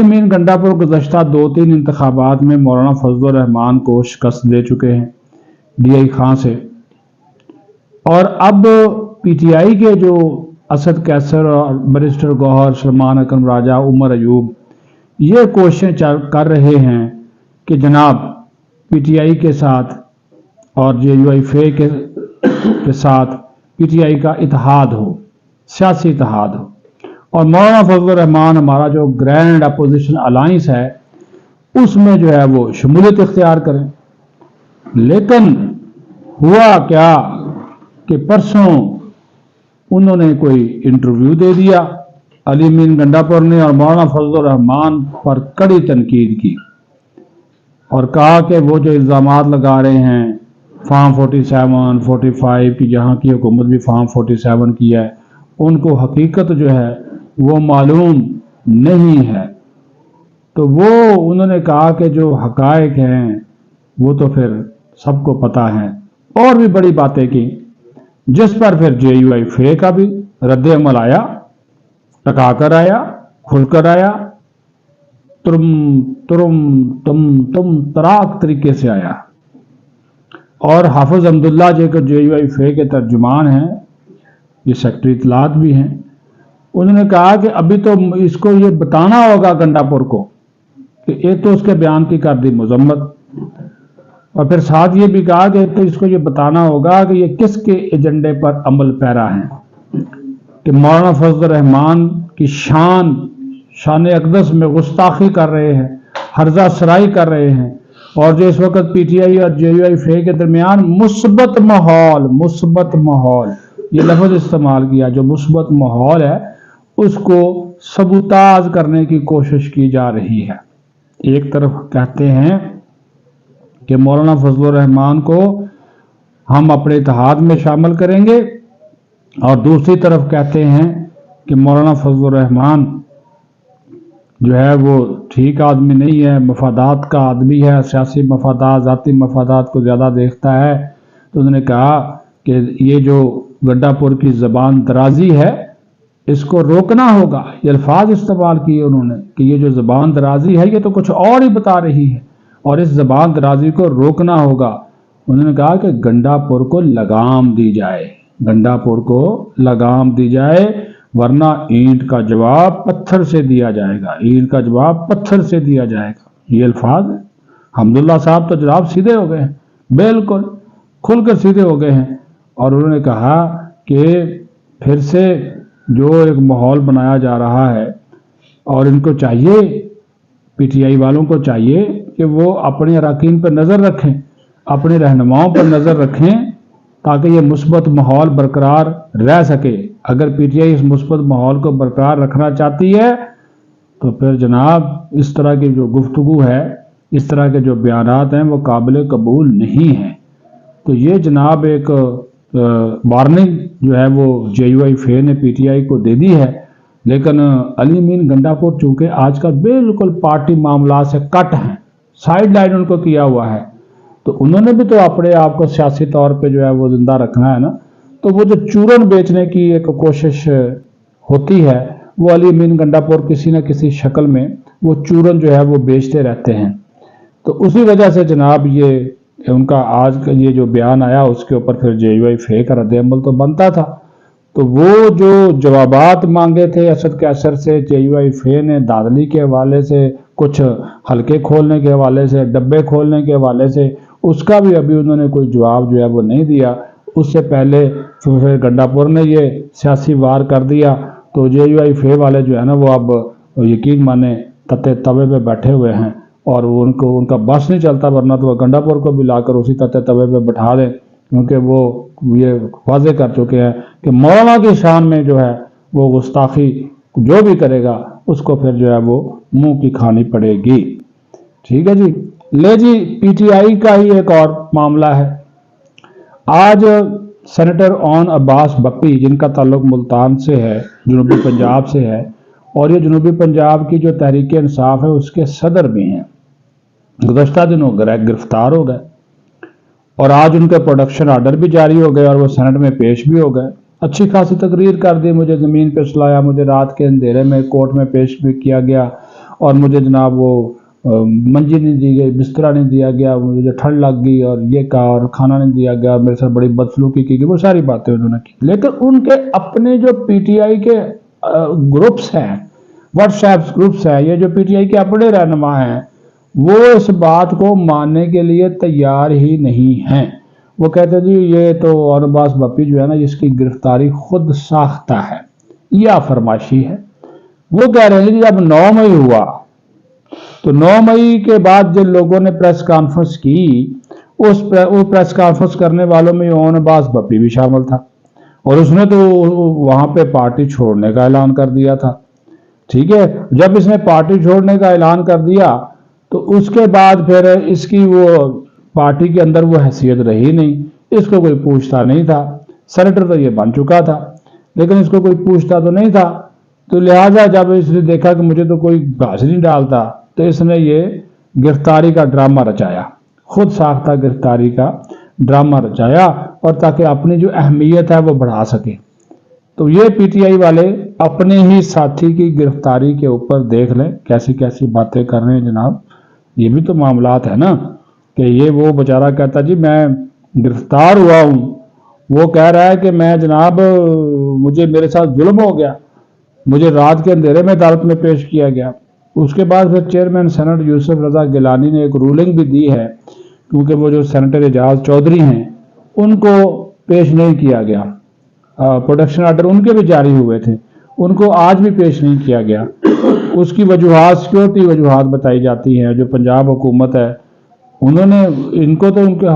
Mean Gandapur गुज़श्ता 2-3 इंतखाबात में मौलाना फजल रहमान को शिकस्त दे चुके हैं DI खां से, और अब PTI के जो असद कैसर और बैरिस्टर गौहर, सलमान अकरम राजा, उमर अयूब ये कोशिशें कर रहे हैं कि जनाब PTI के साथ और JUIFA के साथ PTI का इत्तेहाद हो, सियासी इत्तेहाद हो, और मौलाना फजल रहमान हमारा जो ग्रैंड अपोजिशन अलाइंस है उसमें जो है वो शमूलियत इख्तियार करें। लेकिन हुआ क्या कि परसों उन्होंने कोई इंटरव्यू दे दिया अली मीन गंडापुर ने, और मौलाना फजल रहमान पर कड़ी तनकीद की और कहा कि वो जो इल्ज़ामात लगा रहे हैं फार्म 47, 45 की, जहाँ की हुकूमत भी फार्म 47 की है, उनको हकीकत जो है वो मालूम नहीं है। तो वो उन्होंने कहा कि जो हकायक हैं वो तो फिर सबको पता है, और भी बड़ी बातें की, जिस पर फिर JUIFA का भी रद्द अमल आया, टका कर आया, खुलकर आया, तुम तराक तरीके से आया। और हाफिज अब्दुल्ला जो JUIFA के तर्जुमान हैं, ये सेक्रेटरी इत्तलात भी हैं, उन्होंने कहा कि अभी तो इसको ये बताना होगा गंडापुर को कि एक तो उसके बयान की कर दी मजम्मत, और फिर साथ ये भी कहा कि तो इसको ये बताना होगा कि ये किसके एजेंडे पर अमल पैरा है, कि मौलाना फजल रहमान की शान अक़दस में गुस्ताखी कर रहे हैं, हर्जा सराई कर रहे हैं, और जो इस वक्त PTI और JUIFA के दरमियान मुस्बत माहौल ये लफ्ज़ इस्तेमाल किया, जो मुस्बत माहौल है उसको सबूताज करने की कोशिश की जा रही है। एक तरफ कहते हैं कि मौलाना फजल रहमान को हम अपने इत्तेहाद में शामिल करेंगे, और दूसरी तरफ कहते हैं कि मौलाना फजल रहमान जो है वो ठीक आदमी नहीं है, मफादात का आदमी है, सियासी मफादात, ज़ाती मफादात को ज़्यादा देखता है। तो उन्होंने कहा कि ये जो गंडापुर की ज़बान दराजी है इसको रोकना होगा। ये अल्फाज इस्तेमाल किए उन्होंने कि ये जो ज़बान दराजी है ये तो कुछ और ही बता रही है, और इस ज़बान दराजी को रोकना होगा। उन्होंने कहा कि गंडापुर को लगाम दी जाए, गंडापुर को लगाम दी जाए, वरना ईंट का जवाब पत्थर से दिया जाएगा, ईंट का जवाब पत्थर से दिया जाएगा। ये अल्फाज है। हम्दुल्ला साहब तो जनाब सीधे हो गए हैं, बिल्कुल खुलकर सीधे हो गए हैं, और उन्होंने कहा कि फिर से जो एक माहौल बनाया जा रहा है, और इनको चाहिए, PTI वालों को चाहिए कि वो अपने अरकान पर नज़र रखें, अपने रहनुमाओं पर नज़र रखें, ताकि ये मुस्बत माहौल बरकरार रह सके। अगर PTI इस मुस्बत माहौल को बरकरार रखना चाहती है तो फिर जनाब इस तरह की जो गुफ्तगू है, इस तरह के जो बयानात हैं वो काबिल कबूल नहीं हैं। तो ये जनाब एक वार्निंग जो है वो JUIFA ने PTI को दे दी है। लेकिन अली मीन गंडापुर चूँकि आजकल बिल्कुल पार्टी मामला से कट हैं, साइड लाइन उनको किया हुआ है, तो उन्होंने भी तो अपने आप को सियासी तौर पे जो है वो जिंदा रखना है ना। तो वो जो चूरन बेचने की एक कोशिश होती है, वो अली मीन गंडापुर किसी न किसी शक्ल में वो चूरन जो है वो बेचते रहते हैं। तो उसी वजह से जनाब ये उनका आज का ये जो बयान आया उसके ऊपर फिर JUIFA का रद्द अमल तो बनता था। तो वो जो जवाबात मांगे थे असद कैसर से, JUIFA ने दादली के हवाले से, कुछ हल्के खोलने के हवाले से, डब्बे खोलने के हवाले से, उसका भी अभी उन्होंने कोई जवाब जो है वो नहीं दिया। उससे पहले फिर गंडापुर ने ये सियासी वार कर दिया, तो JUIFA वाले जो है ना वो अब यकीन माने तते तवे पे बैठे हुए हैं, और उनको उनका बस नहीं चलता, वरना तो गंडापुर को भी लाकर उसी तते तवे पे बैठा दें, क्योंकि वो ये वाजे कर चुके हैं कि मौलाना की शान में जो है वो गुस्ताखी जो भी करेगा उसको फिर जो है वो मुंह की खानी पड़ेगी। ठीक है जी। ले जी, PTI का ही एक और मामला है। आज सेनेटर ओन अब्बास बप्पी, जिनका ताल्लुक मुल्तान से है, जनूबी पंजाब से है, और ये जनूबी पंजाब की जो तहरीक इंसाफ है उसके सदर भी हैं, गुज़श्ता दिनों गिरफ्तार हो गए, और आज उनके प्रोडक्शन आर्डर भी जारी हो गए और वो सेनेट में पेश भी हो गए। अच्छी खासी तकरीर कर दी, मुझे ज़मीन पे सुलाया, मुझे रात के अंधेरे में कोर्ट में पेश भी किया गया, اور مجھے جناب وہ منجی نہیں دی گئی، بسترا نہیں دیا گیا، مجھے ٹھنڈ لگ گئی اور یہ کہا اور کھانا نہیں دیا گیا، میرے ساتھ بڑی بدسلوکی کی گئی، وہ ساری باتیں انہوں نے کی۔ لیکن ان کے اپنے جو پی ٹی آئی کے گروپس ہیں، واٹس ایپ گروپس ہیں، یہ جو پی ٹی آئی کے اپنے رہنما ہیں، وہ اس بات کو ماننے کے لیے تیار ہی نہیں ہیں۔ وہ کہتے ہیں جی یہ تو اور عباس بپی جو ہے نا، اس کی گرفتاری خود ساختہ ہے یا فرمائشی ہے۔ وہ کہہ رہے ہیں کہ جب 9 مئی ہوا تو 9 مئی کے بعد جن لوگوں نے پریس کانفرنس کی، وہ پریس کانفرنس کرنے والوں میں اون عباس بپی بھی شامل تھا، اور اس نے تو وہاں پہ پارٹی چھوڑنے کا اعلان کر دیا تھا۔ ٹھیک ہے، جب اس نے پارٹی چھوڑنے کا اعلان کر دیا تو اس کے بعد پھر اس کی وہ پارٹی کے اندر وہ حیثیت رہی نہیں، اس کو کوئی پوچھتا نہیں تھا۔ سینیٹر تو یہ بن چکا تھا لیکن اس کو کوئی پوچھتا تو نہیں تھا، تو لہٰذا جب اس نے دیکھا کہ مجھے تو کوئی گھاس نہیں ڈالتا، تو اس نے یہ گرفتاری کا ڈرامہ رچایا، خود ساختہ گرفتاری کا ڈرامہ رچایا، اور تاکہ اپنی جو اہمیت ہے وہ بڑھا سکے۔ تو یہ پی ٹی آئی والے اپنے ہی ساتھی کی گرفتاری کے اوپر دیکھ لیں کیسی کیسی باتیں کر رہے ہیں جناب۔ یہ بھی تو معاملات ہے نا کہ یہ وہ بیچارہ کہتا جی میں گرفتار ہوا ہوں، وہ کہہ رہا ہے کہ میں جناب مجھے میرے ساتھ ظلم ہو گیا، مجھے رات کے اندھیرے میں عدالت میں پیش کیا گیا۔ اس کے بعد پھر چیئرمین سینٹ یوسف رضا گیلانی نے ایک رولنگ بھی دی ہے، کیونکہ وہ جو سینیٹر اعجاز چودھری ہیں ان کو پیش نہیں کیا گیا، پروڈکشن آرڈر ان کے بھی جاری ہوئے تھے، ان کو آج بھی پیش نہیں کیا گیا۔ اس کی وجوہات سیکورٹی وجوہات بتائی جاتی ہیں۔ جو پنجاب حکومت ہے انہوں نے ان کو تو ان کے